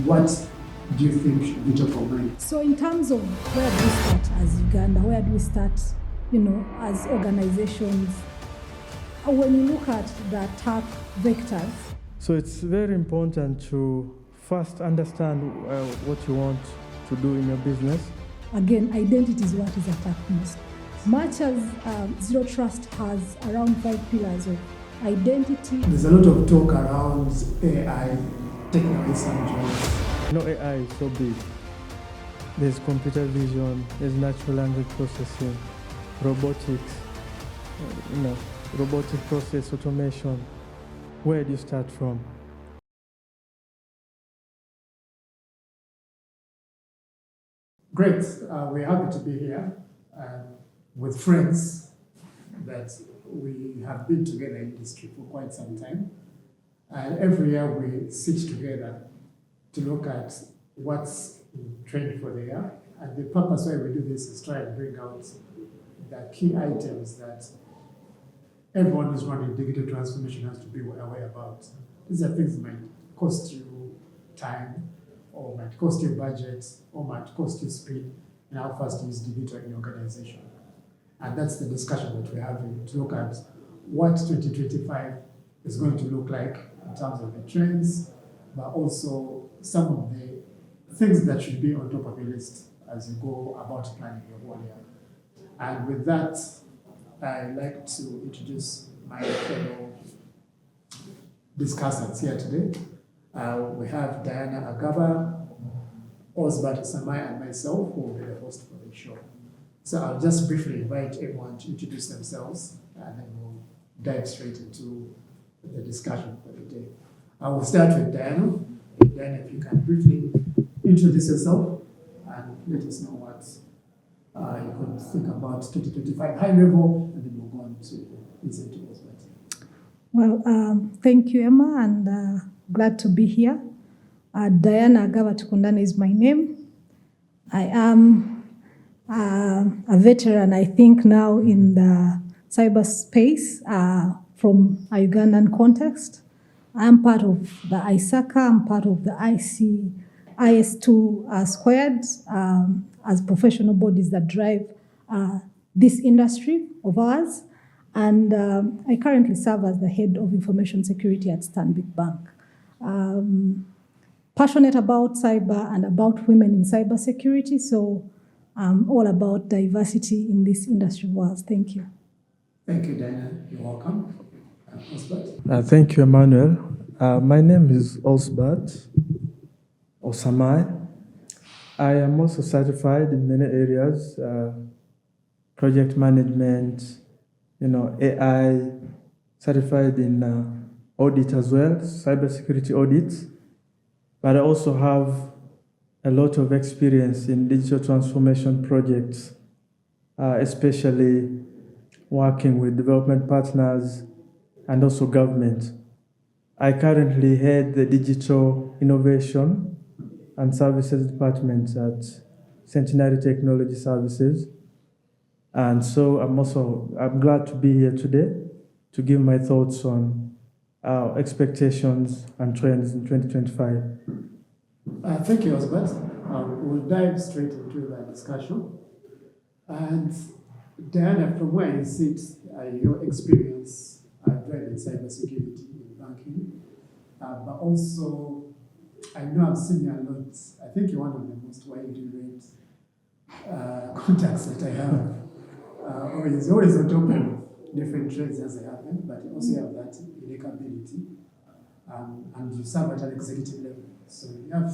What do you think should be top of mind? So in terms of where do we start as Uganda, where do we start, as organizations, when you look at the attack vectors? So it's very important to first understand what you want to do in your business. Again, identity is what is attacked most. Much as Zero Trust has around 5 pillars of identity. There's a lot of talk around AI taking away some jobs. AI is so big. There's computer vision, there's natural language processing, robotics, robotic process automation. Where do you start from? Great. We're happy to be here with friends that we have been together in industry for quite some time. And every year we sit together to look at what's trend for the year. And the purpose why we do this is try and bring out the key items that everyone who's running digital transformation has to be aware about. These are things that might cost you time, or might cost you budget, or might cost you speed, and how fast you use digital in your organization. And that's the discussion that we're having, to look at what 2025 is going to look like in terms of the trends, but also some of the things that should be on top of your list as you go about planning your whole year. And with that, I'd like to introduce my fellow discussants here today. We have Diana Agaba, Obsert Osamaishare, and myself, who will be the host for the show. So I'll just briefly invite everyone to introduce themselves, and then we'll dive straight into the discussion for the day. I will start with Diana. Diana, if you can briefly introduce yourself and let us know what you could think about 2025 high level, and then we'll go on to listen to Obsert. Well, thank you, Emma, and glad to be here. Diana Agaba Tukundana is my name. I am a veteran, I think, now in the cyberspace from a Ugandan context. I'm part of the ISACA, I'm part of the IS2 squared as professional bodies that drive this industry of ours. And I currently serve as the head of information security at Stanbic Bank. Passionate about cyber and about women in cybersecurity, so I'm all about diversity in this industry of ours. Thank you. Thank you, Diana. You're welcome. Obsert. Thank you, Emmanuel. My name is Obsert Osamaishare. I am also certified in many areas, project management, AI, certified in audit as well, cybersecurity audits. But I also have a lot of experience in digital transformation projects, especially working with development partners and also government. I currently head the Digital Innovation and Services Department at Centenary Technology Services. And so I'm glad to be here today to give my thoughts on our expectations and trends in 2025. Thank you, Obsert. We'll dive straight into the discussion. And Diana, from where you sit, your experience driving cybersecurity in banking, but also I know I've seen you a lot. I think you're one of the most widely read contacts that I have. Always on top of different trends as they happen, but you also have that unique ability, and you serve at an executive level. So you have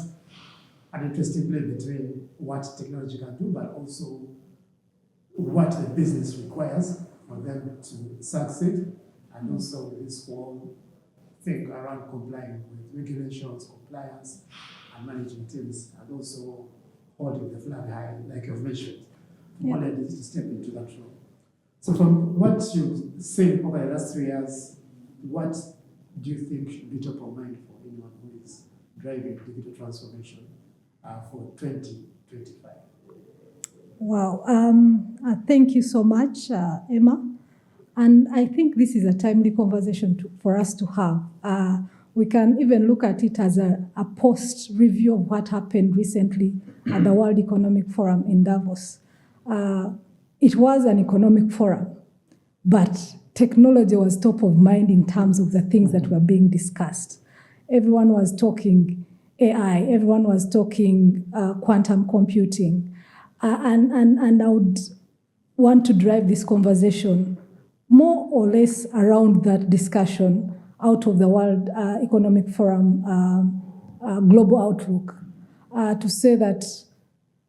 an interesting play between what technology can do, but also what the business requires for them to succeed, and also this whole thing around complying with regulations, compliance, and managing teams, and also holding the flag high, like you've mentioned, for to step into that role. So from what you've seen over the last 3 years, what do you think should be top of mind for anyone who is driving digital transformation for 2025? Wow, thank you so much, Emma. And I think this is a timely conversation for us to have. We can even look at it as a post-review of what happened recently at the World Economic Forum in Davos. It was an economic forum, but technology was top of mind in terms of the things that were being discussed. Everyone was talking AI, everyone was talking quantum computing, and I would want to drive this conversation more or less around that discussion out of the World Economic Forum global outlook, to say that,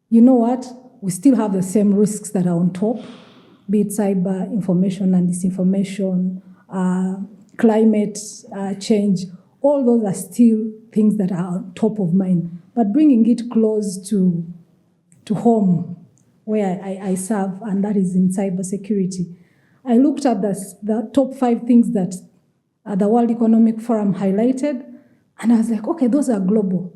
you know what, we still have the same risks that are on top, be it cyber, information and disinformation, climate change. All those are still things that are on top of mind. But bringing it close to home, where I serve, and that is in cybersecurity. I looked at the top 5 things that the World Economic Forum highlighted, and I was like, okay, those are global.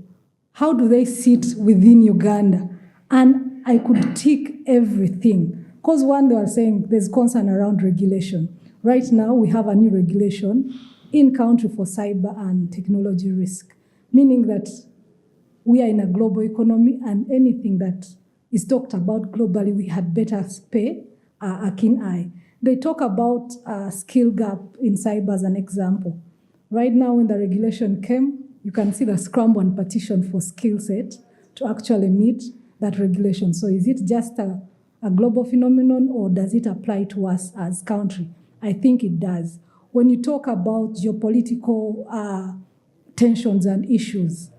How do they sit within Uganda? And I could tick everything. Because one, they were saying there's concern around regulation. Right now, we have a new regulation in country for cyber and technology risk, meaning that we are in a global economy, and anything that is talked about globally, we had better pay a keen eye. They talk about skill gap in cyber as an example. Right now, when the regulation came, you can see the scramble and petition for skill set to actually meet that regulation. So is it just a global phenomenon, or does it apply to us as country? I think it does. When you talk about geopolitical tensions and issues,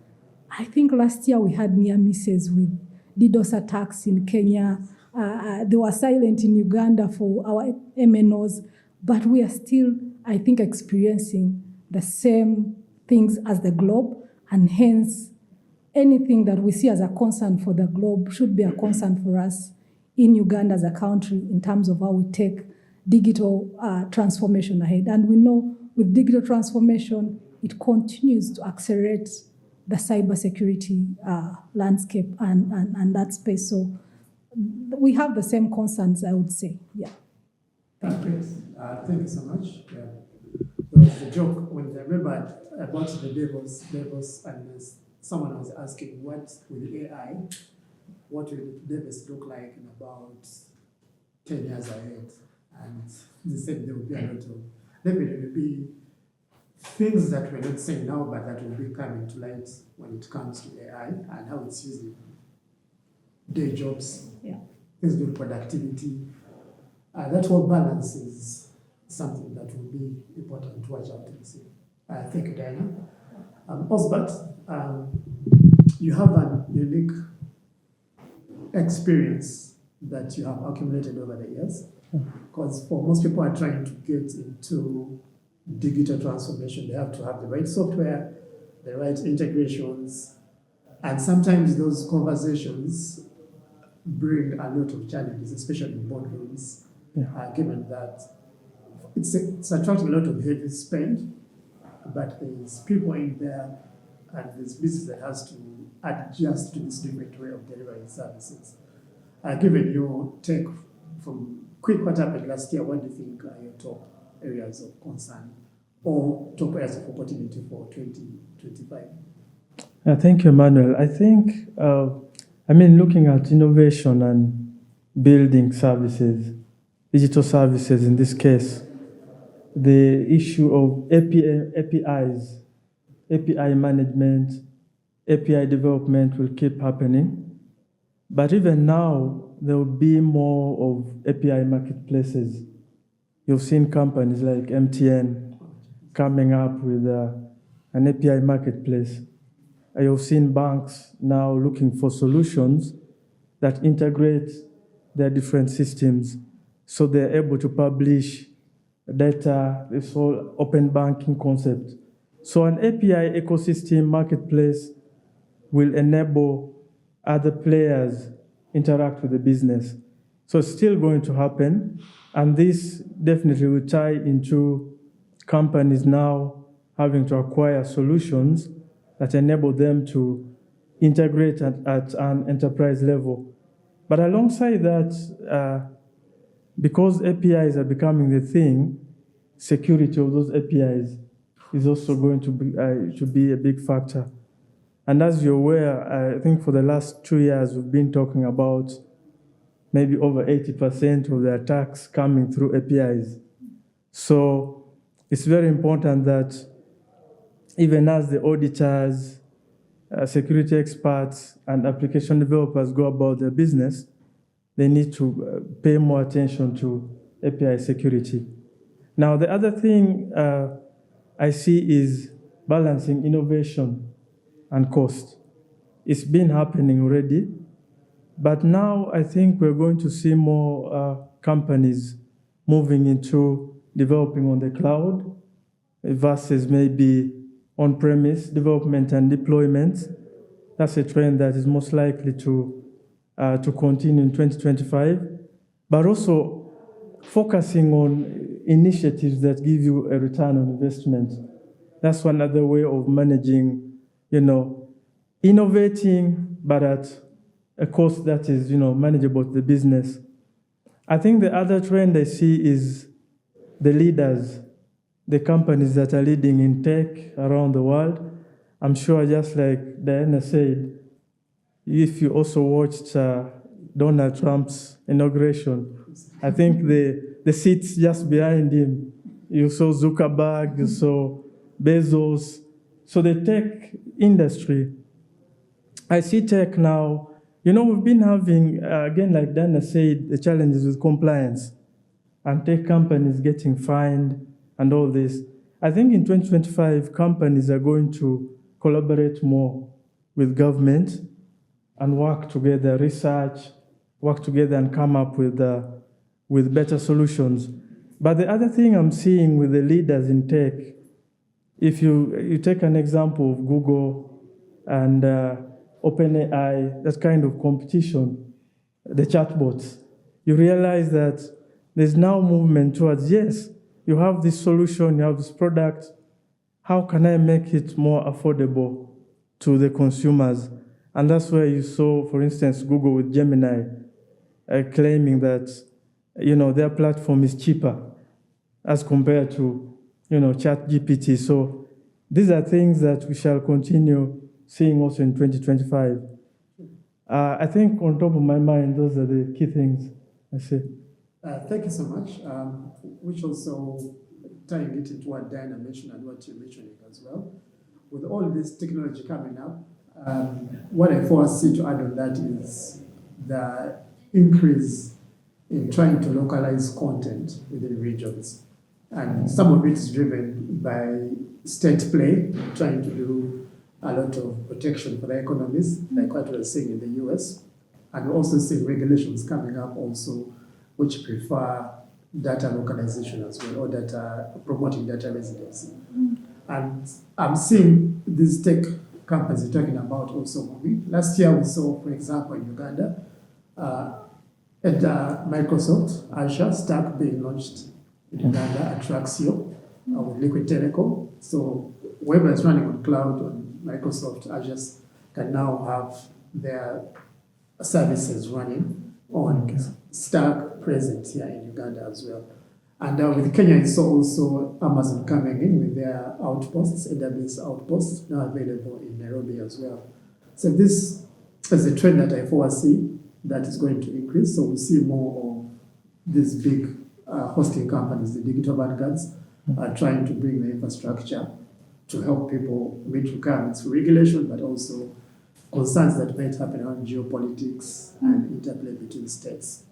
I think last year we had near misses with DDoS attacks in Kenya. They were silent in Uganda for our MNOs, but we are still, I think, experiencing the same things as the globe, and hence anything that we see as a concern for the globe should be a concern for us in Uganda as a country in terms of how we take digital transformation ahead. And we know with digital transformation, it continues to accelerate the cybersecurity landscape and that space. So we have the same concerns, I would say. Yeah. Thank you so much. Yeah. There was a joke when I remember about the Davos, and someone was asking, what will AI, what will Davos look like in about 10 years ahead? And they said there will be a lot of, maybe there will be things that we're not saying now, but that will be coming to light when it comes to AI and how it's used in day jobs, things like productivity. That whole balance is something that will be important to watch out and see. Thank you, Diana. Osbert, you have a unique experience that you have accumulated over the years, because for most people are trying to get into digital transformation, they have to have the right software, the right integrations, and sometimes those conversations bring a lot of challenges, especially in boardrooms, given that it's attracting a lot of heavy spend, but there's people in there and there's business that has to adjust to this different way of delivering services. Given your take from quick what happened last year, what do you think are your top areas of concern or top areas of opportunity for 2025? Thank you, Emmanuel. I think, looking at innovation and building services, digital services in this case, the issue of APIs, API management, API development will keep happening. But even now, there will be more of API marketplaces. You've seen companies like MTN coming up with an API marketplace. You've seen banks now looking for solutions that integrate their different systems so they're able to publish data, this whole open banking concept. So an API ecosystem marketplace will enable other players interact with the business. So it's still going to happen, and this definitely will tie into companies now having to acquire solutions that enable them to integrate at an enterprise level. But alongside that, because APIs are becoming the thing, security of those APIs is also going to be a big factor. And as you're aware, I think for the last 2 years, we've been talking about maybe over 80% of the attacks coming through APIs. So it's very important that even as the auditors, security experts, and application developers go about their business, they need to pay more attention to API security. Now, the other thing I see is balancing innovation and cost. It's been happening already, but now I think we're going to see more companies moving into developing on the cloud versus maybe on-premise development and deployment. That's a trend that is most likely to continue in 2025, but also focusing on initiatives that give you a return on investment. That's one other way of managing, innovating, but at a cost that is, manageable to the business. I think the other trend I see is the leaders, the companies that are leading in tech around the world. I'm sure, just like Diana said, if you also watched Donald Trump's inauguration, I think the seats just behind him, you saw Zuckerberg, you saw Bezos. So the tech industry, I see tech now, we've been having, again, like Dana said, the challenges with compliance and tech companies getting fined and all this. I think in 2025, companies are going to collaborate more with government and work together, research, work together and come up with better solutions. But the other thing I'm seeing with the leaders in tech, if you take an example of Google and OpenAI, that kind of competition, the chatbots, you realize that there's now movement towards, yes, you have this solution, you have this product, how can I make it more affordable to the consumers? And that's where you saw, for instance, Google with Gemini claiming that, their platform is cheaper as compared to, ChatGPT. So these are things that we shall continue seeing also in 2025. I think on top of my mind, those are the key things I see. Thank you so much. Which also tying it into what Diana mentioned and what you're mentioning as well. With all this technology coming up, what I foresee to add on that is the increase in trying to localize content within regions. And some of it is driven by state play, trying to do a lot of protection for the economies, like what we're seeing in the US. And we're also seeing regulations coming up also, which prefer data localization as well, or data promoting data residency. And I'm seeing these tech companies you're talking about also moving. Last year we saw, for example, in Uganda, at Microsoft Azure Stack being launched in Uganda at Traxio with Liquid Telecom. So whoever is running on cloud on Microsoft Azure can now have their services running on Stack present here in Uganda as well. And with Kenya, you saw also Amazon coming in with their outposts, AWS outposts, now available in Nairobi as well. So this is a trend that I foresee that is going to increase. So we'll see more of these big hosting companies, the digital vanguards, trying to bring the infrastructure to help people meet requirements for regulation, but also concerns that might happen around geopolitics and interplay between states.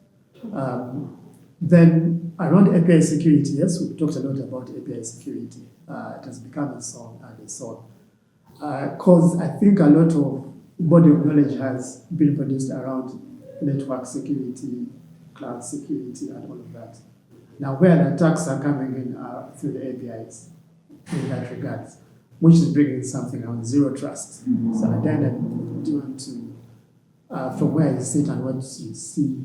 Then around API security, yes, we've talked a lot about API security. It has become a song and a song. Because I think a lot of body of knowledge has been produced around network security, cloud security, and all of that. Now, where the attacks are coming in are through the APIs in that regard, which is bringing something around zero trust. So, Diana, do you want to, from where you sit and what you see,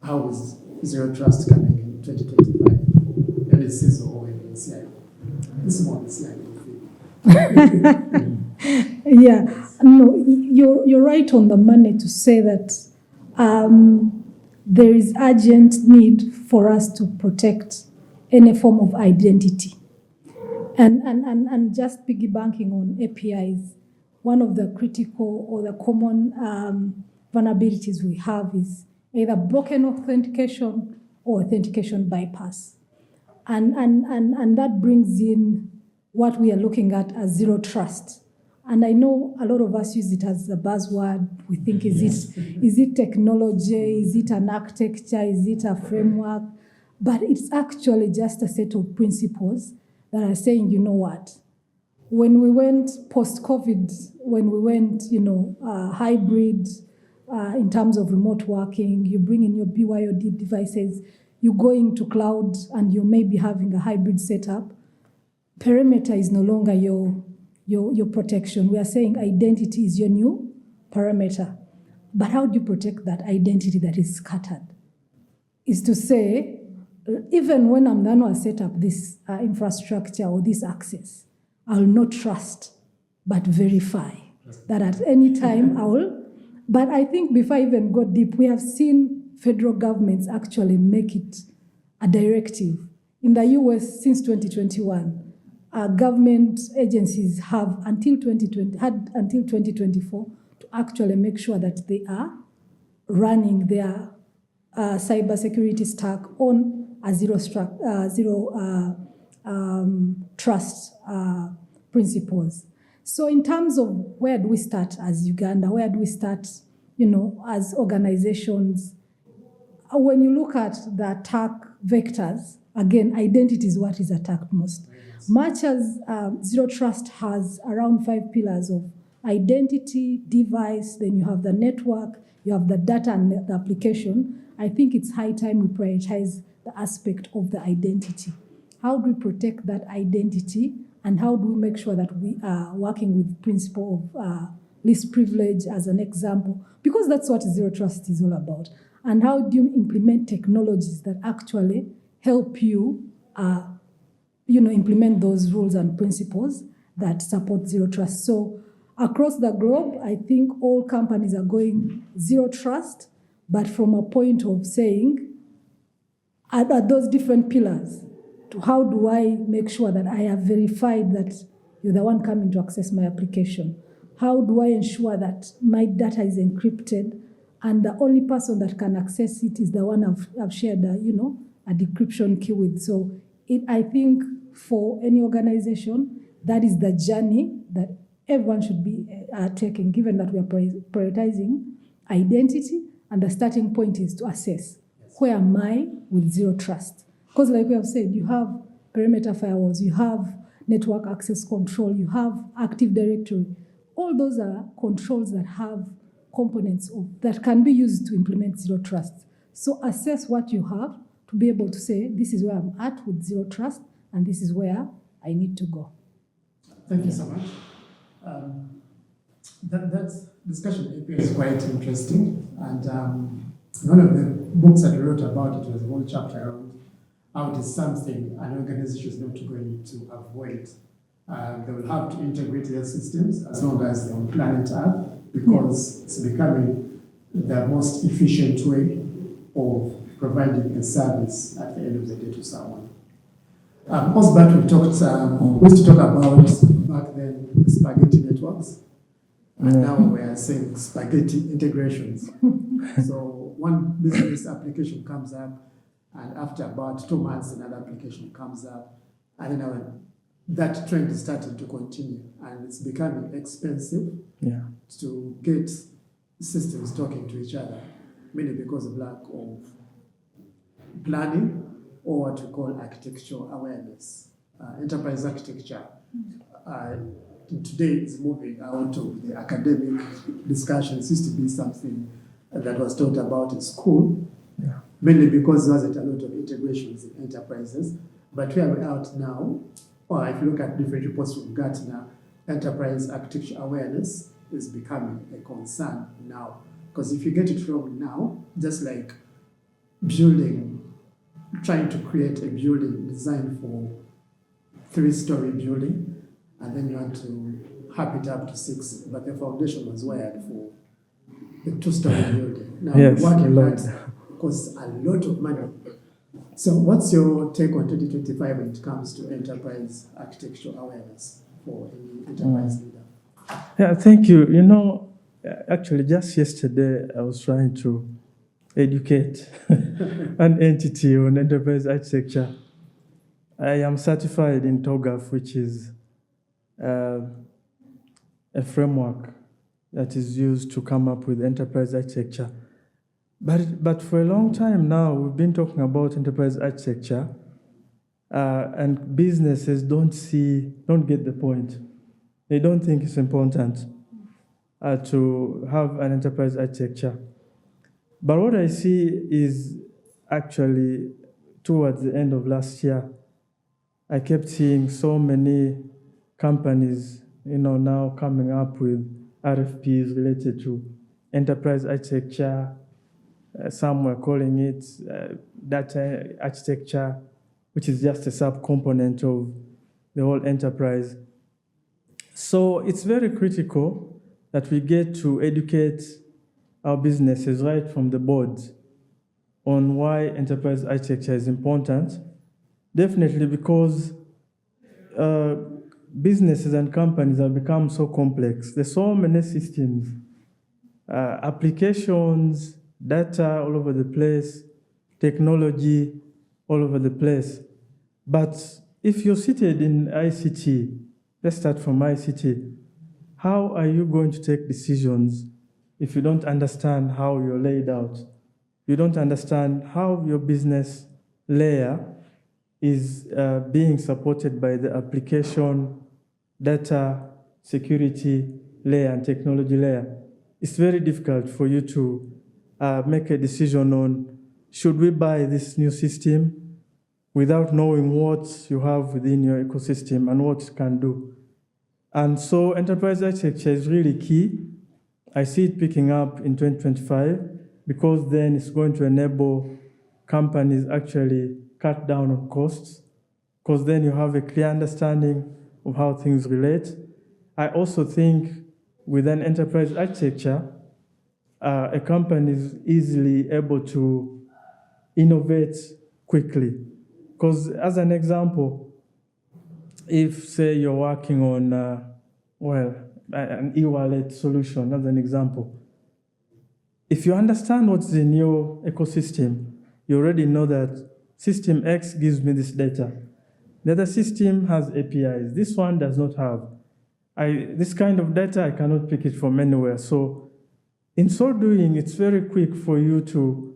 how is zero trust coming in 2025? Maybe CISO or maybe CIO. This is more the CIO. Yeah, no, you're right on the money to say that there is urgent need for us to protect any form of identity. And just piggybanking on APIs, one of the critical or the common vulnerabilities we have is either broken authentication or authentication bypass. And that brings in what we are looking at as zero trust. And I know a lot of us use it as a buzzword. We think, is it technology? Is it an architecture? Is it a framework? But it's actually just a set of principles that are saying, you know what? When we went post-COVID, when we went, hybrid in terms of remote working, you bring in your BYOD devices, you go into cloud and you may be having a hybrid setup. Perimeter is no longer your protection. We are saying identity is your new perimeter. But how do you protect that identity that is scattered? Is to say, even when I'm going to set up this infrastructure or this access, I will not trust, but verify that at any time I will. But I think before I even go deep, we have seen federal governments actually make it a directive. In the US, since 2021, government agencies have until 2024 to actually make sure that they are running their cybersecurity stack on a zero trust principles. So in terms of where do we start as Uganda, where do we start, as organizations? When you look at the attack vectors, again, identity is what is attacked most. Much as zero trust has around 5 pillars of identity, device, then you have the network, you have the data and the application, I think it's high time we prioritize the aspect of the identity. How do we protect that identity, and how do we make sure that we are working with the principle of least privilege as an example? Because that's what zero trust is all about. And how do you implement technologies that actually help you implement those rules and principles that support zero trust? So across the globe, I think all companies are going zero trust, but from a point of saying, at those different pillars, to how do I make sure that I have verified that you're the one coming to access my application? How do I ensure that my data is encrypted and the only person that can access it is the one I've shared a decryption key with? So I think for any organization, that is the journey that everyone should be taking, given that we are prioritizing identity, and the starting point is to assess, where am I with zero trust? Because like we have said, you have perimeter firewalls, you have network access control, you have Active Directory. All those are controls that have components that can be used to implement zero trust. So assess what you have to be able to say, this is where I'm at with zero trust, and this is where I need to go. Thank you so much. That discussion is quite interesting, and one of the books that I wrote about it was a whole chapter around how it is something an organization is not going to avoid. They will have to integrate their systems as long as they're on planet Earth, because it's becoming the most efficient way of providing a service at the end of the day to someone. Osbert, we used to talk about back then spaghetti networks, and now we are saying spaghetti integrations. So one business application comes up, and after about 2 months, another application comes up, and then that trend is starting to continue, and it's becoming expensive to get systems talking to each other, mainly because of lack of planning or what we call architectural awareness. Enterprise architecture today is moving out of the academic discussions. It used to be something that was taught about in school, mainly because there wasn't a lot of integrations in enterprises. But where we're out now, or if you look at different reports from Gartner, enterprise architecture awareness is becoming a concern now. Because if you get it wrong now, just like trying to create a building designed for 3-story building, and then you want to hap it up to 6, but the foundation was wired for a 2-story building. Now, working that costs a lot of money. So what's your take on 2025 when it comes to enterprise architectural awareness for any enterprise leader? Yeah, thank you. You know, actually, just yesterday, I was trying to educate an entity on enterprise architecture. I am certified in TOGAF, which is a framework that is used to come up with enterprise architecture. But for a long time now, we've been talking about enterprise architecture, and businesses don't get the point. They don't think it's important to have an enterprise architecture. But what I see is actually towards the end of last year, I kept seeing so many companies, now coming up with RFPs related to enterprise architecture. Some were calling it data architecture, which is just a subcomponent of the whole enterprise. So it's very critical that we get to educate our businesses right from the board on why enterprise architecture is important. Definitely because businesses and companies have become so complex. There's so many systems, applications, data all over the place, technology all over the place. But if you're seated in ICT, let's start from ICT, how are you going to take decisions if you don't understand how you're laid out? You don't understand how your business layer is being supported by the application, data, security layer, and technology layer. It's very difficult for you to make a decision on should we buy this new system without knowing what you have within your ecosystem and what it can do. And so enterprise architecture is really key. I see it picking up in 2025 because then it's going to enable companies actually cut down on costs, because then you have a clear understanding of how things relate. I also think with an enterprise architecture, a company is easily able to innovate quickly. Because as an example, if, say, you're working on, an e-wallet solution, as an example, if you understand what's in your ecosystem, you already know that system X gives me this data. The other system has APIs. This one does not have. This kind of data, I cannot pick it from anywhere. So in so doing, it's very quick for you to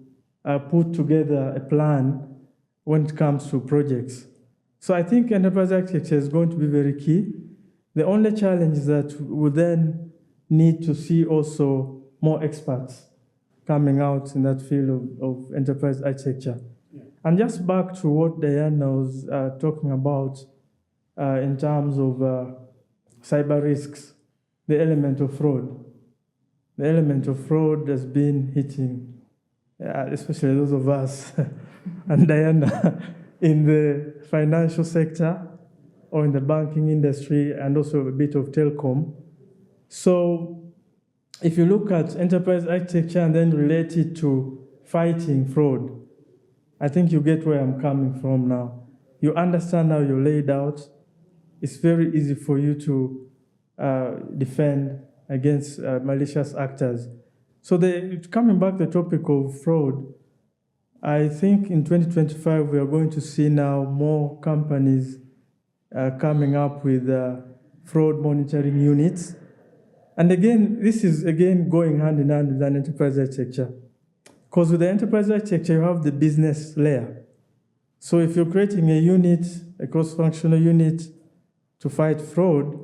put together a plan when it comes to projects. So I think enterprise architecture is going to be very key. The only challenge is that we then need to see also more experts coming out in that field of enterprise architecture. Yeah. And just back to what Diana was talking about in terms of cyber risks, the element of fraud. The element of fraud has been hitting, especially those of us and Diana, in the financial sector or in the banking industry, and also a bit of telecom. So if you look at enterprise architecture and then relate it to fighting fraud, I think you get where I'm coming from now. You understand how you're laid out. It's very easy for you to defend against malicious actors. So coming back to the topic of fraud, I think in 2025 we are going to see now more companies coming up with fraud monitoring units. And again, this is going hand in hand with an enterprise architecture. Because with the enterprise architecture, you have the business layer. So if you're creating a unit, a cross-functional unit to fight fraud,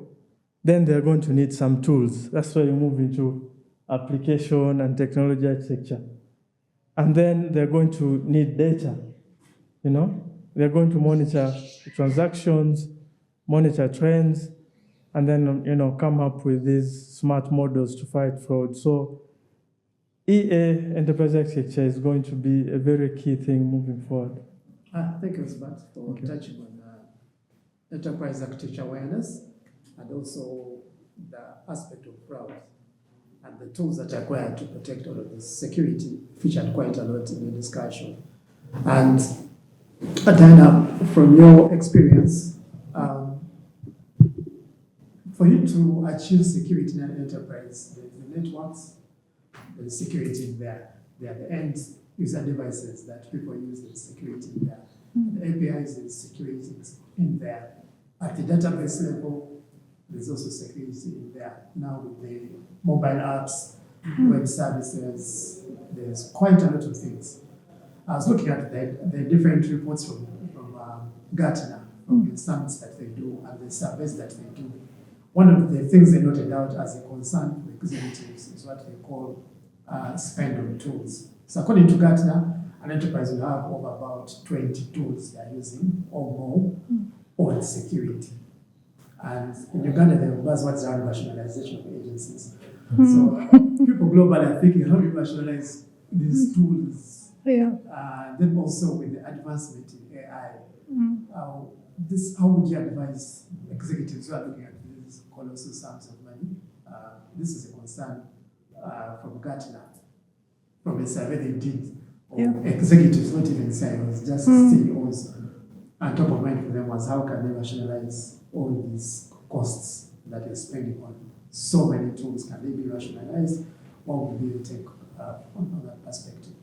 then they're going to need some tools. That's why you move into application and technology architecture. And then they're going to need data. They're going to monitor transactions, monitor trends, and then come up with these smart models to fight fraud. So EA, enterprise architecture, is going to be a very key thing moving forward. Thank you, Osbert, for touching on enterprise architecture awareness and also the aspect of fraud and the tools that are required to protect all of this. Security featured quite a lot in the discussion. And Diana, from your experience, for you to achieve security in an enterprise, the networks, the security in there. They are the end user devices that people use, the security in there. The APIs, the security in there. At the database level, there's also security in there. Now with the mobile apps, web services, there's quite a lot of things. I was looking at the different reports from Gartner, from the summits that they do and the surveys that they do. One of the things they noted out as a concern for executives is what they call spend on tools. So according to Gartner, an enterprise will have over about 20 tools they are using or more on security. And in Uganda, the buzzwords are rationalization of agencies. So people globally are thinking, how do you rationalize these tools? Yeah. Then also with the advancement in AI, how would you advise executives who are looking at these colossal sums of money? This is a concern from Gartner, from a survey they did of executives, not even CIOs, just CEOs. And top of mind for them was how can they rationalize all these costs that they're spending on so many tools? Can they be rationalized? What would be your take on that perspective?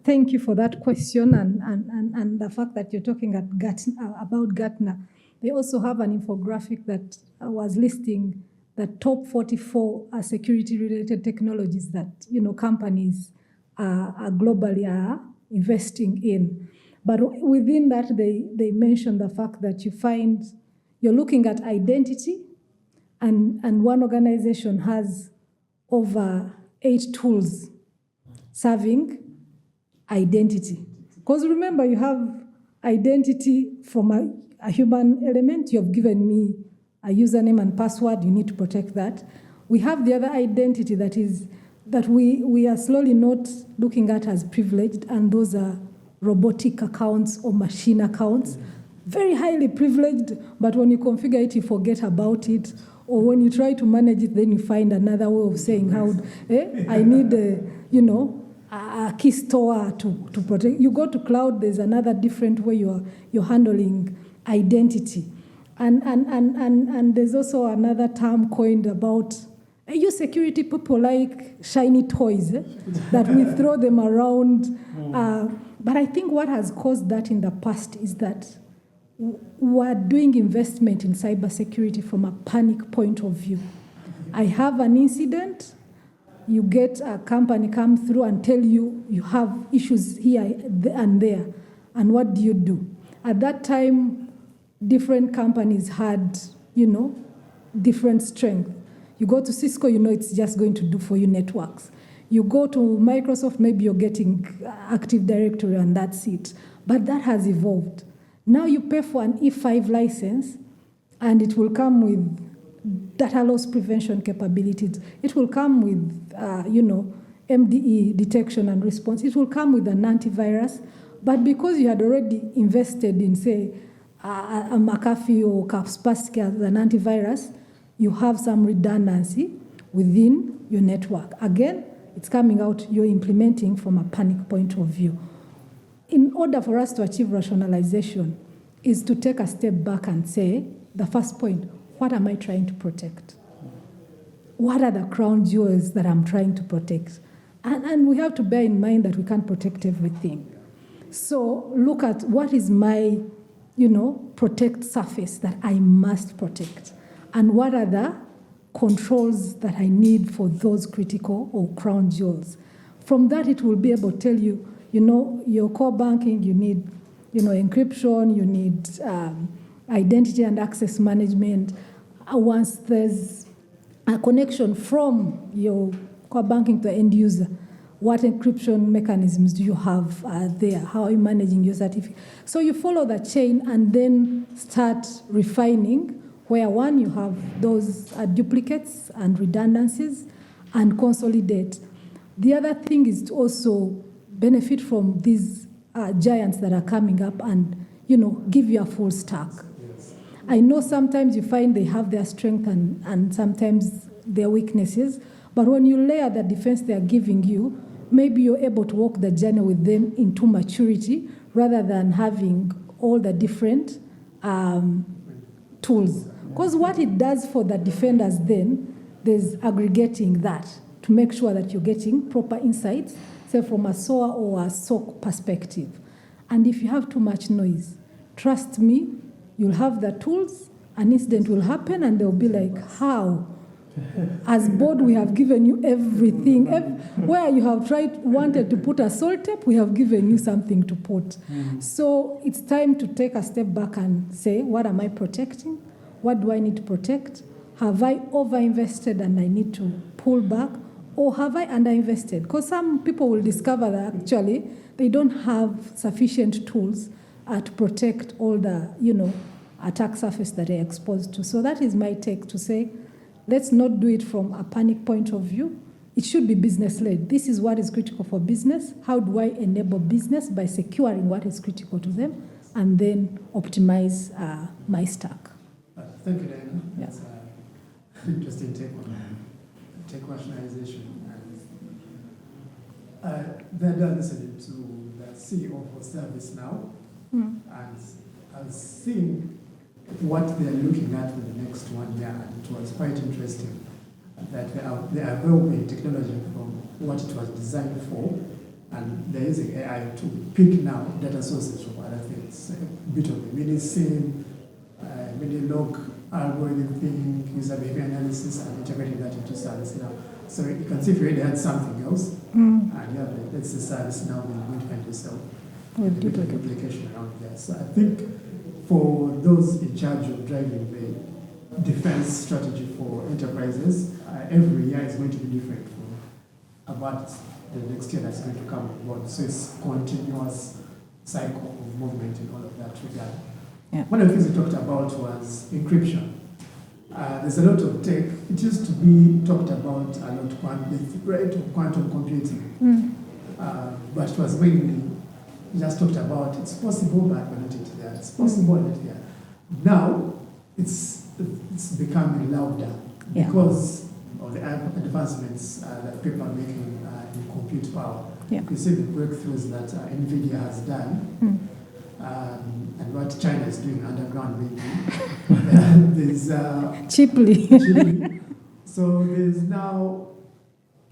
Thank you for that question and the fact that you're talking about Gartner. They also have an infographic that was listing the top 44 security-related technologies that companies are globally are investing in. But within that, they mention the fact that you're looking at identity, and one organization has over 8 tools serving identity. Because remember, you have identity from a human element. You have given me a username and password. You need to protect that. We have the other identity that we are slowly not looking at as privileged, and those are robotic accounts or machine accounts. Very highly privileged, but when you configure it, you forget about it. Or when you try to manage it, then you find another way of saying I need a key store to protect. You go to cloud, there's another different way you're handling identity. And there's also another term coined about you security people like shiny toys that we throw them around. But I think what has caused that in the past is that we're doing investment in cybersecurity from a panic point of view. I have an incident, you get a company come through and tell you have issues here and there. And what do? At that time, different companies had, different strength. You go to Cisco, it's just going to do for you networks. You go to Microsoft, maybe you're getting Active Directory and that's it. But that has evolved. Now you pay for an E5 license and it will come with data loss prevention capabilities. It will come with, MDE detection and response. It will come with an antivirus. But because you had already invested in, say, a McAfee or Kaspersky as an antivirus, you have some redundancy within your network. Again, it's coming out, you're implementing from a panic point of view. In order for us to achieve rationalization is to take a step back and say, the first point, what am I trying to protect? What are the crown jewels that I'm trying to protect? And we have to bear in mind that we can't protect everything. So look at what is my, protect surface that I must protect. And what are the controls that I need for those critical or crown jewels? From that, it will be able to tell you, your core banking, you need, encryption, you need identity and access management. Once there's a connection from your core banking to the end user, what encryption mechanisms do you have there? How are you managing your certificate? So you follow the chain and then start refining where one, you have those duplicates and redundancies and consolidate. The other thing is to also benefit from these giants that are coming up and, give you a full stack. Yes. I know sometimes you find they have their strength and sometimes their weaknesses, but when you layer the defense they are giving you, maybe you're able to walk the journey with them into maturity rather than having all the different tools. Because what it does for the defenders then, there's aggregating that to make sure that you're getting proper insights, say from a SOA or a SOC perspective. And if you have too much noise, trust me, you'll have the tools, an incident will happen, and they'll be like, how? As board, we have given you everything. Where you have wanted to put a salt tape, we have given you something to put. So it's time to take a step back and say, what am I protecting? What do I need to protect? Have I overinvested and I need to pull back? Or have I underinvested? Because some people will discover that actually they don't have sufficient tools to protect all the, attack surface that they're exposed to. So that is my take to say, let's not do it from a panic point of view. It should be business-led. This is what is critical for business. How do I enable business by securing what is critical to them and then optimize my stack? Thank you, Diana. Yeah. That's an interesting take on tech rationalization. Then I listened to the CEO for ServiceNow, and I was seeing what they're looking at for the next 1 year, and it was quite interesting that they are evolving technology from what it was designed for, and they're using AI to pick now data sources from other things, a bit of the mini-SIM, mini-log algorithm thing, user behavior analysis, and integrating that into ServiceNow. So you can see if you already had something else, and you have, let's say, ServiceNow, then you're going to find yourself with duplication around there. So I think for those in charge of driving the defense strategy for enterprises, every year is going to be different for about the next year that's going to come on board. So it's continuous cycle of movement in all of that regard. Yeah. One of the things we talked about was encryption. There's a lot of tech. It used to be talked about a lot, the threat of quantum computing. But it was mainly just talked about it's possible, but we're not yet there. It's possible, but not there. Now, it's becoming louder because of the advancements that people are making in compute power. Yeah. You see the breakthroughs that NVIDIA has done. And what China is doing underground, maybe. There's cheaply. So there's now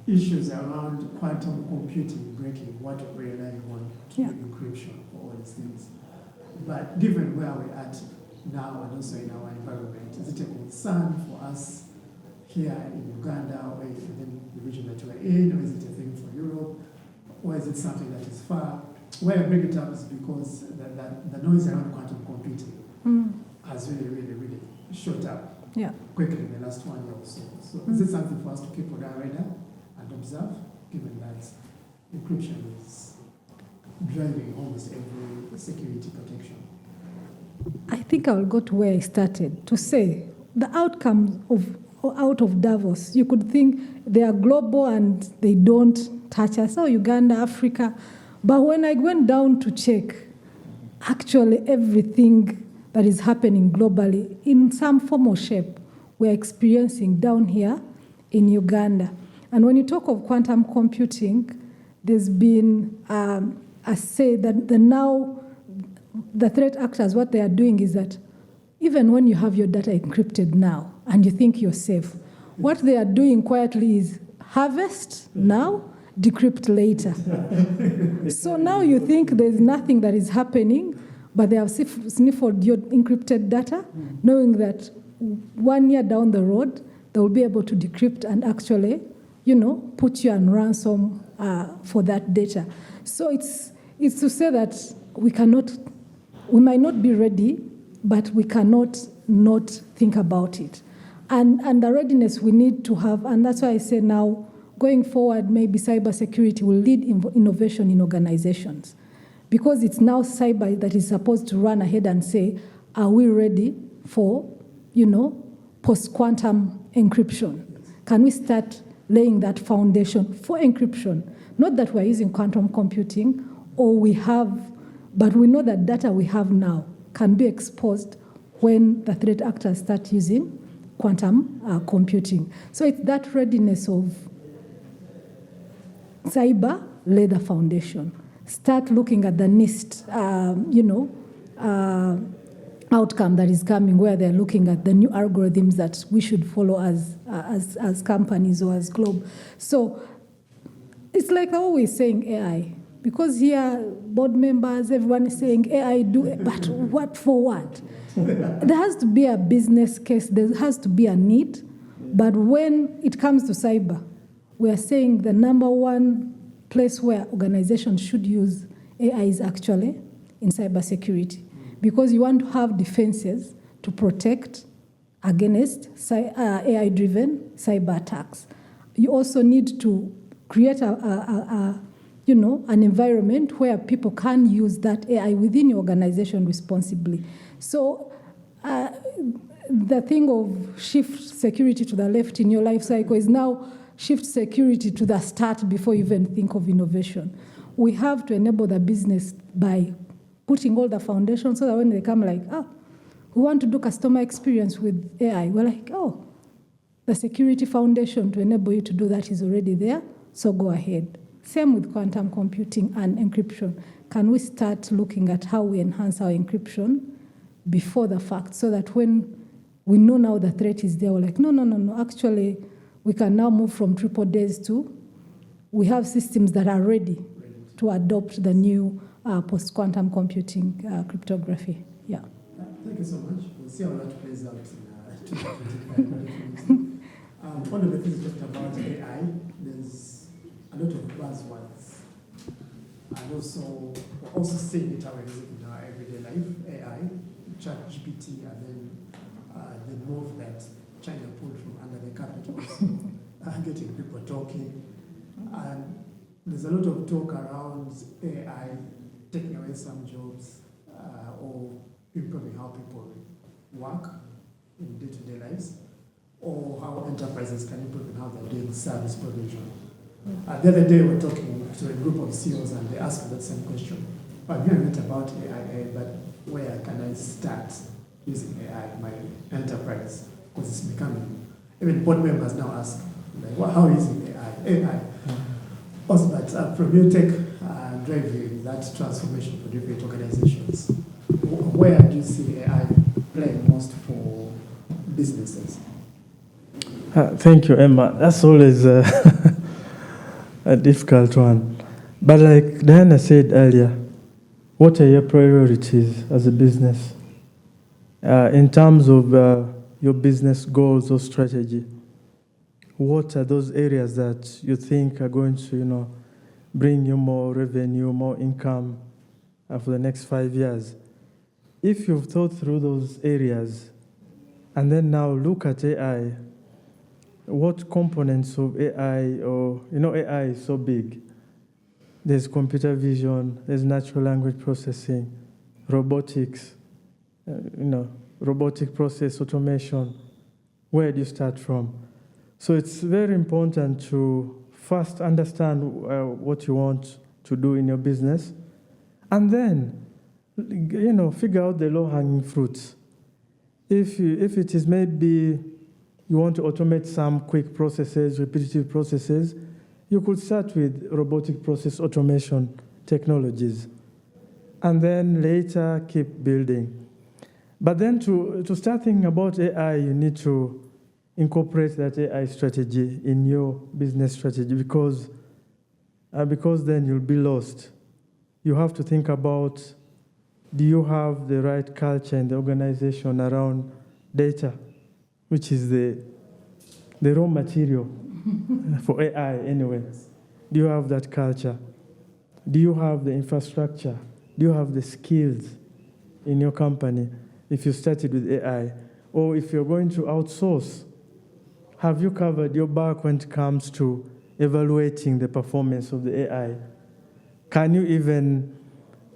issues around quantum computing breaking what we're relying on to encryption for all these things. But given where we're at now and also in our environment, is it a concern for us here in Uganda or in the region that we're in, or is it a thing for Europe, or is it something that is far? Why I bring it up is because the noise around quantum computing has really shot up quickly in the last 1 year or so. So is it something for us to keep on our radar and observe, given that encryption is driving almost every security protection? I think I'll go to where I started, to say the outcomes out of Davos, you could think they are global and they don't touch us, Uganda, Africa. But when I went down to check, actually everything that is happening globally, in some form or shape, we're experiencing down here in Uganda. And when you talk of quantum computing, there's been a say that the threat actors, what they are doing is that even when you have your data encrypted now and you think you're safe, what they are doing quietly is harvest now, decrypt later. So now you think there's nothing that is happening, but they have sniffled your encrypted data, knowing that 1 year down the road, they will be able to decrypt and actually, put you on ransom for that data. So it's to say that we might not be ready, but we cannot not think about it. And the readiness we need to have, and that's why I say now, going forward, maybe cybersecurity will lead innovation in organizations, because it's now cyber that is supposed to run ahead and say, are we ready for, post-quantum encryption? Can we start laying that foundation for encryption? Not that we're using quantum computing, or we have, but we know that data we have now can be exposed when the threat actors start using quantum computing. So it's that readiness of cyber lay the foundation. Start looking at the NIST, outcome that is coming, where they're looking at the new algorithms that we should follow as companies or as globe. So it's like always saying AI, because here board members, everyone is saying AI do it, but what for what? There has to be a business case, there has to be a need, but when it comes to cyber, we are saying the number one place where organizations should use AI is actually in cybersecurity, because you want to have defenses to protect against AI-driven cyber attacks. You also need to create an environment where people can use that AI within your organization responsibly. So the thing of shift security to the left in your life cycle is now shift security to the start before you even think of innovation. We have to enable the business by putting all the foundations so that when they come like, we want to do customer experience with AI, we're like, the security foundation to enable you to do that is already there, so go ahead. Same with quantum computing and encryption. Can we start looking at how we enhance our encryption before the fact, so that when we know now the threat is there, we're like, no, actually, we can now move from triple days to, we have systems that are ready to adopt the new post-quantum computing cryptography. Yeah. Thank you so much. We'll see how that plays out in 2025. One of the things we talked about AI, there's a lot of buzzwords. And we're also seeing it in our everyday life, AI, ChatGPT, and then the move that China pulled from under the carpet also, getting people talking. And there's a lot of talk around AI taking away some jobs or improving how people work in day-to-day lives, or how enterprises can improve in how they're doing service provision. The other day, we were talking to a group of CIOs, and they asked that same question. I'm hearing it about AI, but where can I start using AI in my enterprise? Because it's becoming, even board members now ask, like, how is it AI? Also, but from your tech driving that transformation for different organizations, where do you see AI playing most for businesses? Thank you, Emma. That's always a difficult one. But like Diana said earlier, what are your priorities as a business in terms of your business goals or strategy? What are those areas that you think are going to, bring you more revenue, more income for the next 5 years? If you've thought through those areas, and then now look at AI, what components of AI, or, AI is so big. There's computer vision, there's natural language processing, robotics, robotic process automation. Where do you start from? So it's very important to first understand what you want to do in your business, and then, figure out the low-hanging fruits. If it is maybe you want to automate some quick processes, repetitive processes, you could start with robotic process automation technologies, and then later keep building. But then to start thinking about AI, you need to incorporate that AI strategy in your business strategy, because then you'll be lost. You have to think about, do you have the right culture in the organization around data, which is the raw material for AI anyway. Do you have that culture? Do you have the infrastructure? Do you have the skills in your company if you started with AI? Or if you're going to outsource, have you covered your back when it comes to evaluating the performance of the AI? Can you even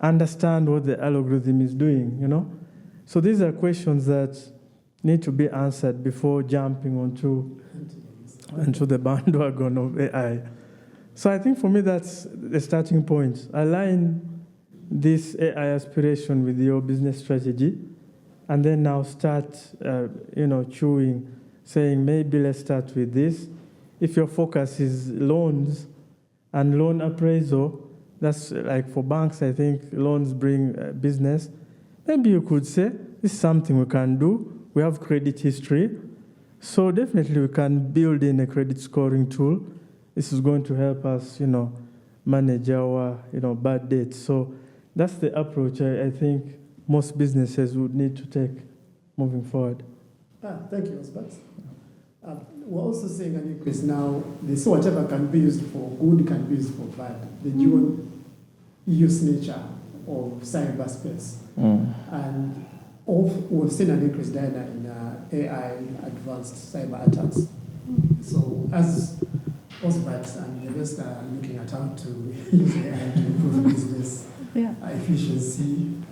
understand what the algorithm is doing, So these are questions that need to be answered before jumping onto the bandwagon of AI. So I think for me that's the starting point. Align this AI aspiration with your business strategy, and then now start, saying maybe let's start with this. If your focus is loans and loan appraisal. That's like for banks, I think loans bring business. Maybe you could say, this is something we can do. We have credit history. So definitely we can build in a credit scoring tool. This is going to help us, manage our, bad debts. So that's the approach I think most businesses would need to take moving forward. Thank you, Osbert. We're also seeing an increase now. This whatever can be used for good can be used for bad. The dual use nature of cyberspace. And we've seen an increase there in AI advanced cyber attacks. So as Osbert and the rest are looking at how to use AI to improve business efficiency,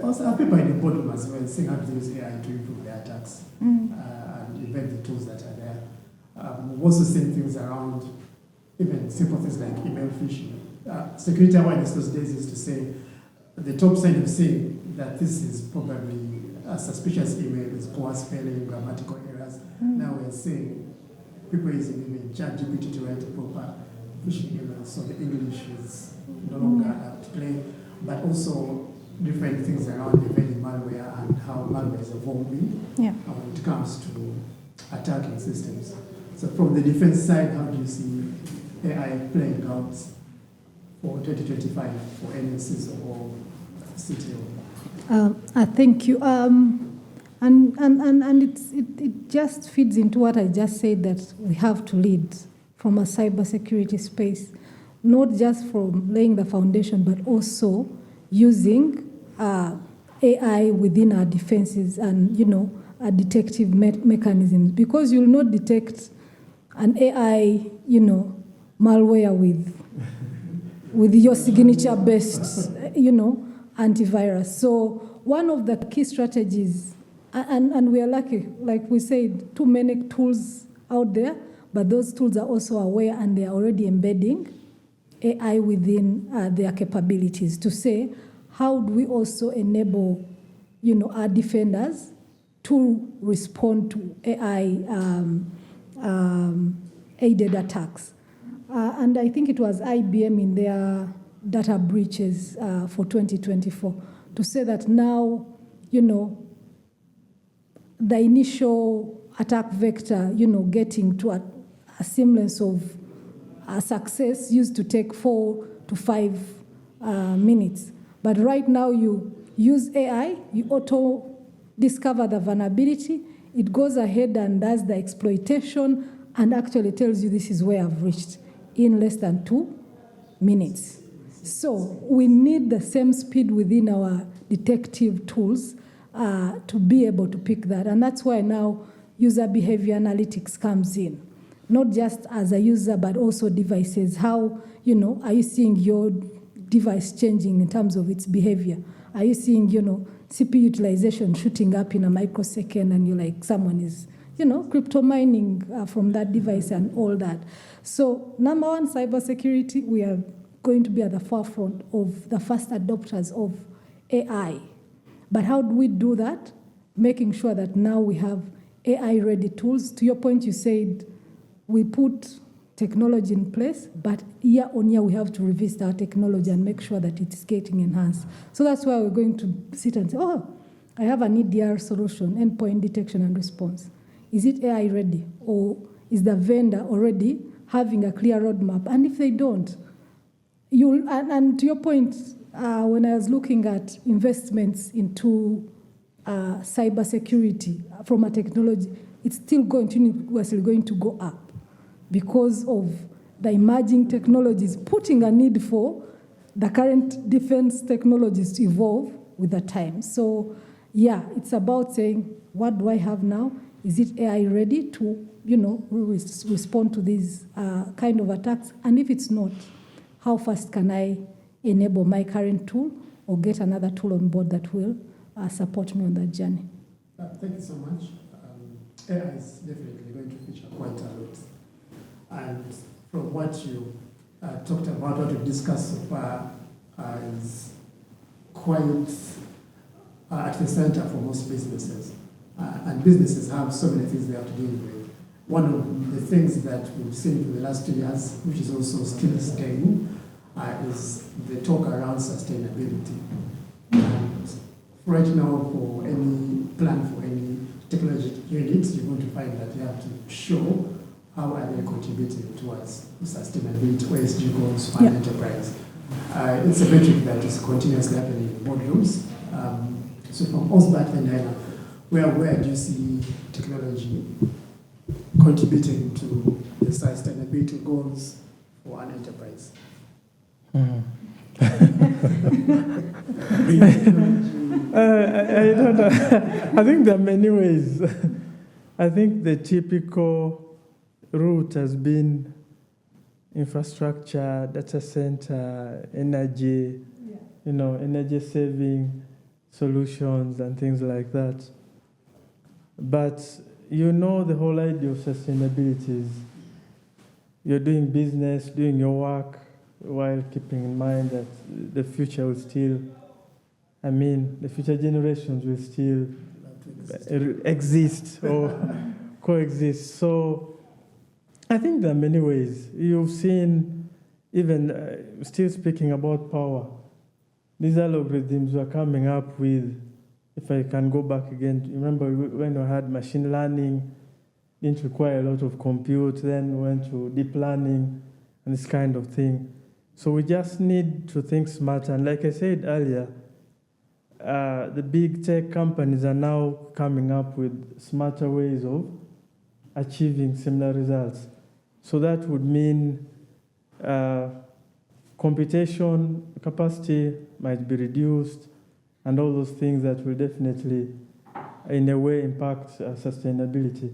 also people in the bottom as well seeing how to use AI to improve their attacks and invent the tools that are there. We've also seen things around even simple things like email phishing. Security awareness those days is to say the top sign of seeing that this is probably a suspicious email is poor spelling, grammatical errors. Now we're seeing people using even ChatGPT to write a proper phishing email, so the English is no longer at play, but also different things around embedded malware and how malware is evolving when it comes to attacking systems. So from the defense side, how do you see AI playing out for 2025 for NSCs or CTO? I thank you. And it just feeds into what I just said, that we have to lead from a cybersecurity space, not just from laying the foundation, but also using AI within our defenses and, our detective mechanisms. Because you'll not detect an AI, malware with your signature-based, antivirus. So one of the key strategies, and we are lucky, like we said, too many tools out there, but those tools are also aware and they are already embedding AI within their capabilities to say, how do we also enable, our defenders to respond to AI aided attacks? And I think it was IBM in their data breaches for 2024 to say that now, the initial attack vector, getting to a semblance of success used to take 4 to 5 minutes. But right now you use AI, you auto-discover the vulnerability, it goes ahead and does the exploitation and actually tells you this is where I've reached in less than 2 minutes. So we need the same speed within our detective tools to be able to pick that. And that's why now user behavior analytics comes in, not just as a user, but also devices. How, are you seeing your device changing in terms of its behavior? Are you seeing, CPU utilization shooting up in a microsecond and you're like, someone is, crypto mining from that device and all that. So number one, cybersecurity, we are going to be at the forefront of the first adopters of AI. But how do we do that? Making sure that now we have AI-ready tools. To your point, you said we put technology in place, but year on year we have to revisit our technology and make sure that it's getting enhanced. So that's why we're going to sit and say, I have an EDR solution, endpoint detection and response. Is it AI-ready? Or is the vendor already having a clear roadmap? And if they don't, and to your point, when I was looking at investments into cybersecurity from a technology, it's still continuously going to go up because of the emerging technologies, putting a need for the current defense technologies to evolve with the time. So, it's about saying, what do I have now? Is it AI ready to, respond to these kind of attacks? And if it's not, how fast can I enable my current tool or get another tool on board that will support me on that journey? Thank you so much. AI is definitely going to feature quite a lot. And from what you talked about, what we've discussed so far is quite at the center for most businesses. And businesses have so many things they have to deal with. one of the things that we've seen for the last 2 years, which is also still staying, is the talk around sustainability. And right now, for any plan for any technology units, you're going to find that you have to show how are they contributing towards sustainability, ESG goals for an enterprise. It's a metric that is continuously happening in boardrooms. So from Osbert and Diana, where do you see technology contributing to the sustainability goals for an enterprise? I don't know. I think there are many ways. I think the typical route has been infrastructure, data center, energy, energy saving solutions and things like that. But the whole idea of sustainability is you're doing business, doing your work, while keeping in mind that the future will still, the future generations will still exist or coexist. So I think there are many ways. You've seen, even still speaking about power, these algorithms we're coming up with, if I can go back again, remember when we had machine learning, didn't require a lot of compute, then we went to deep learning and this kind of thing. So we just need to think smarter. And like I said earlier, the big tech companies are now coming up with smarter ways of achieving similar results. So that would mean computation capacity might be reduced, and all those things that will definitely, in a way, impact sustainability.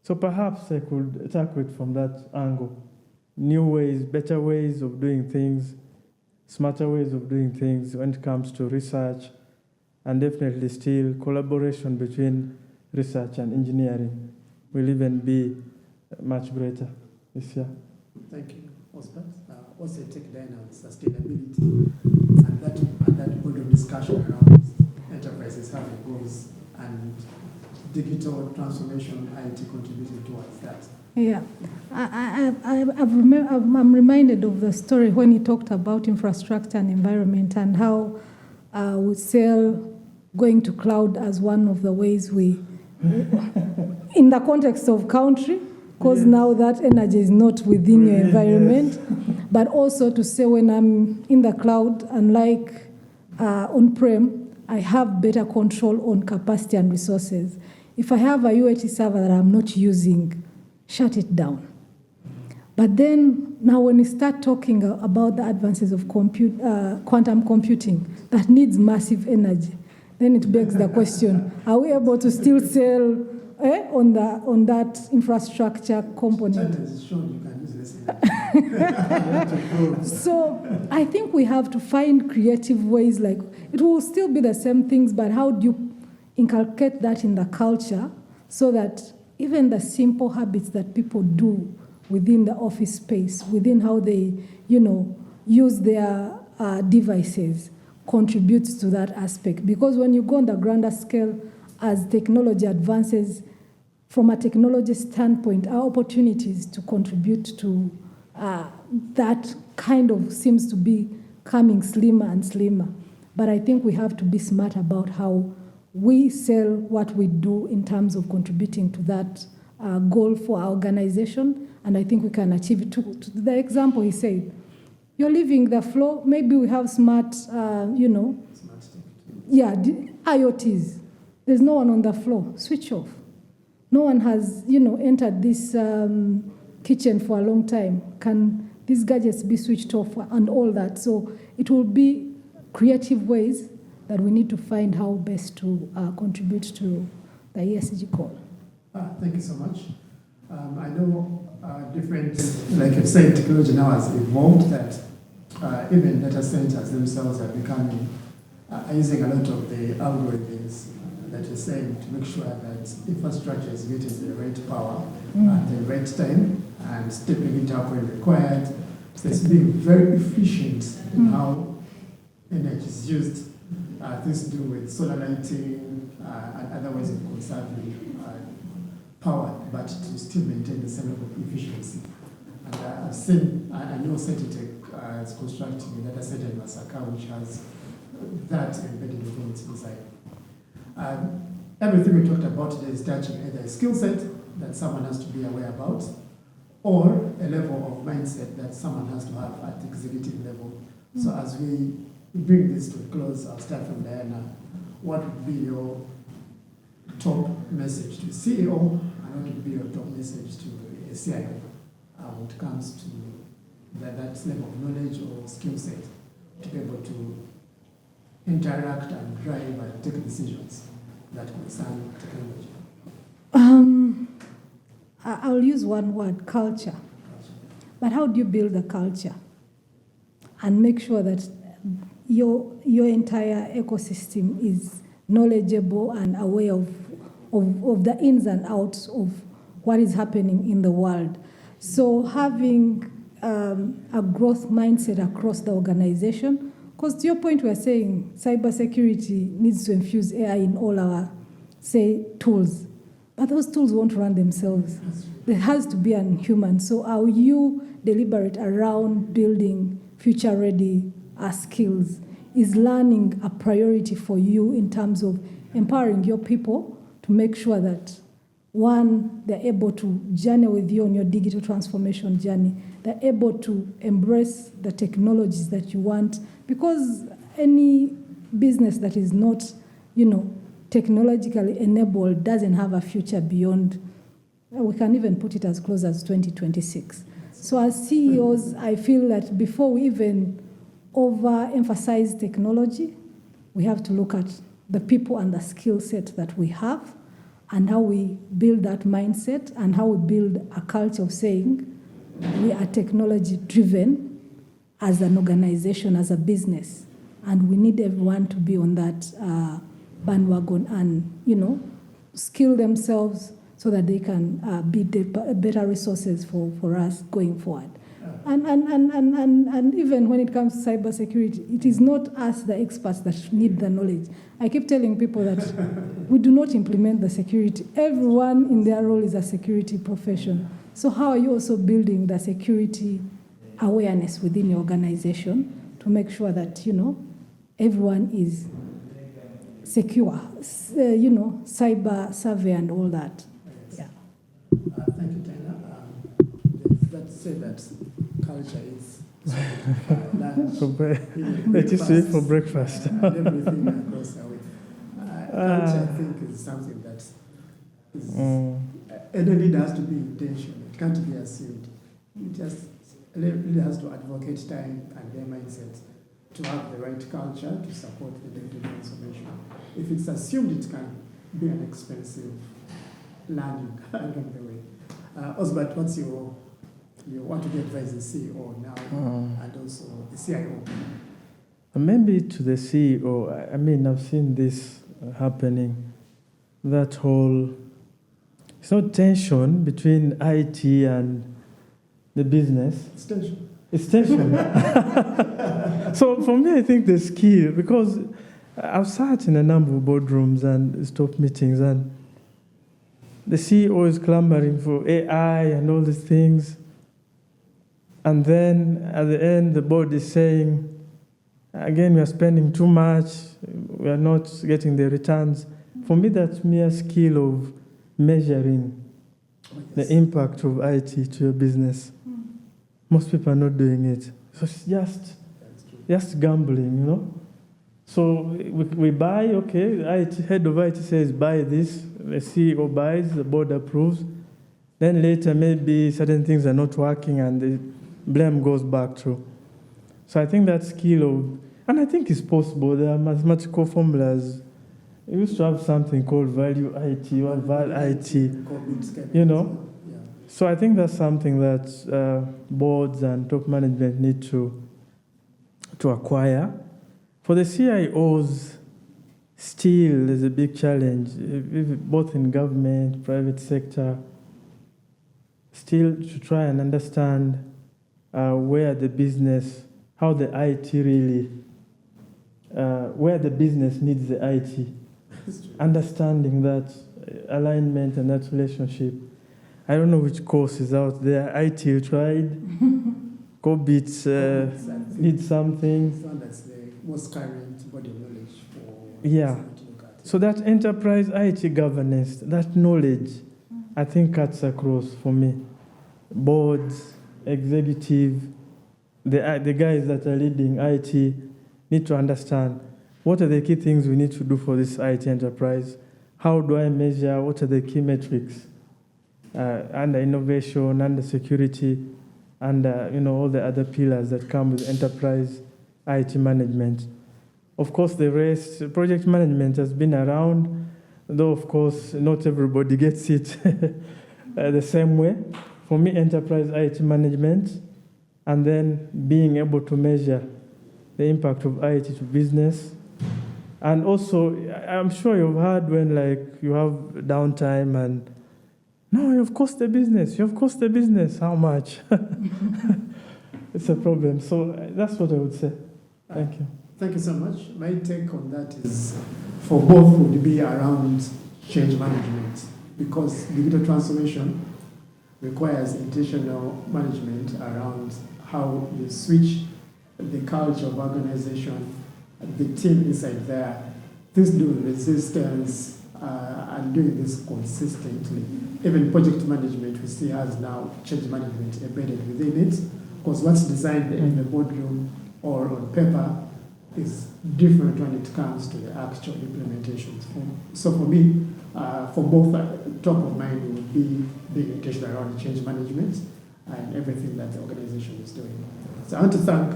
So perhaps I could tackle it from that angle. New ways, better ways of doing things, smarter ways of doing things when it comes to research, and definitely still collaboration between research and engineering will even be much greater this year. Thank you, Osbert. Also take down on sustainability and that point of discussion around enterprises having goals and digital transformation, IT contributing towards that. Yeah, I'm reminded of the story when he talked about infrastructure and environment and how we sell going to cloud as one of the ways we, in the context of country, because now that energy is not within your environment, but also to say when I'm in the cloud, unlike on-prem, I have better control on capacity and resources. If I have a UAT server that I'm not using, shut it down. But then now when we start talking about the advances of quantum computing that needs massive energy, then it begs the question, are we able to still sell on that infrastructure component? So I think we have to find creative ways, like it will still be the same things, but how do you inculcate that in the culture so that even the simple habits that people do within the office space, within how they, use their devices, contributes to that aspect. Because when you go on the grander scale, as technology advances, from a technology standpoint, our opportunities to contribute to that kind of seems to be coming slimmer and slimmer. But I think we have to be smart about how we sell what we do in terms of contributing to that goal for our organization, and I think we can achieve it. To the example he said, you're leaving the floor, maybe we have smart, IoTs. There's no one on the floor, switch off. No one has, entered this kitchen for a long time. Can these gadgets be switched off and all that? So it will be creative ways that we need to find how best to contribute to the ESG goal. Thank you so much. I know different, like you've said, technology now has evolved that even data centers themselves are becoming, using a lot of the algorithms that you're saying to make sure that infrastructure is getting the right power at the right time and stepping it up when required. So it's being very efficient in how energy is used. Things to do with solar lighting and other ways of conserving power, but to still maintain the same level of efficiency. And I've seen, I know Certitech is constructing a data center in Masaka, which has that embedded within its design. Everything we talked about today is touching either a skill set that someone has to be aware about, or a level of mindset that someone has to have at the executive level. So as we bring this to a close, I'll start from Diana. What would be your top message to CEO, and what would be your top message to a CIO when it comes to that level of knowledge or skill set to be able to interact and drive and take decisions that concern technology? I'll use one word, culture. But how do you build a culture and make sure that your entire ecosystem is knowledgeable and aware of the ins and outs of what is happening in the world? So having a growth mindset across the organization, because to your point, we're saying cybersecurity needs to infuse AI in all our, say, tools. But those tools won't run themselves. There has to be an human. So how you deliberate around building future-ready skills? Is learning a priority for you in terms of empowering your people to make sure that, one, they're able to journey with you on your digital transformation journey. They're able to embrace the technologies that you want, because any business that is not, technologically enabled doesn't have a future beyond, we can even put it as close as 2026. So as CEOs, I feel that before we even overemphasize technology, we have to look at the people and the skill set that we have and how we build that mindset and how we build a culture of saying we are technology driven as an organization, as a business, and we need everyone to be on that bandwagon and, skill themselves so that they can be better resources for us going forward. And even when it comes to cybersecurity, it is not us, the experts, that need the knowledge. I keep telling people that we do not implement the security. Everyone in their role is a security profession. So how are you also building the security awareness within your organization to make sure that, everyone is secure, cyber savvy and all that? Yeah. Thank you, Taylor. Let's say that culture is it is to eat for breakfast. Everything across the way. Culture, I think, is something that is, and the leader has to be intentional. It can't be assumed. It just really has to advocate time and their mindset to have the right culture to support the digital transformation. If it's assumed, it can be an expensive learning along the way. Osbert, what's you want to be advising CEO now and also the CIO? Maybe to the CEO, I've seen this happening. That whole, it's not tension between IT and the business. It's tension. It's tension. So for me, I think the skill, because I've sat in a number of boardrooms and staff meetings, and the CEO is clamoring for AI and all these things. And then at the end, the board is saying, again, we are spending too much, we are not getting the returns. For me, that's mere skill of measuring the impact of IT to your business. Most people are not doing it. So it's just gambling, So we buy, okay, head of IT says buy this, the CEO buys, the board approves. Then later maybe certain things are not working and the blame goes back to. So I think that skill of, and I think it's possible, there are mathematical formulas. We used to have something called value IT or val IT, So I think that's something that boards and top management need to acquire. For the CIOs, still there's a big challenge, both in government, private sector, still to try and understand where the business, how the IT really, where the business needs the IT. Understanding that alignment and that relationship. I don't know which course is out there. IT tried. COBIT did something. That's the most current body of knowledge for Yeah. to look at. So that enterprise IT governance, that knowledge, I think cuts across for me. Boards, executive, the guys that are leading IT need to understand what are the key things we need to do for this IT enterprise. How do I measure? What are the key metrics under innovation, under security, and all the other pillars that come with enterprise IT management. Of course, the rest, project management has been around, though of course not everybody gets it the same way. For me, enterprise IT management, and then being able to measure the impact of IT to business. And also, I'm sure you've heard when you have downtime and no, you've cost the business. How much? It's a problem. So that's what I would say. Thank you. Thank you so much. My take on that is for both would be around change management, because digital transformation requires intentional management around how you switch the culture of organization, the team inside there, this doing resistance, and doing this consistently. Even project management, we see has now change management embedded within it, because what's designed in the boardroom or on paper is different when it comes to the actual implementations. So for me, for both, top of mind would be being intentional around change management and everything that the organization is doing. So I want to thank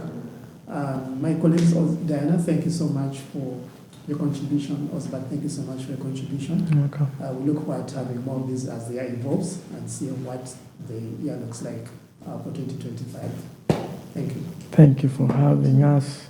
my colleagues. Diana, thank you so much for your contribution. Osbert, thank you so much for your contribution. You're welcome. We look forward to having more of this as the year evolves and see what the year looks like for 2025. Thank you. Thank you for having us.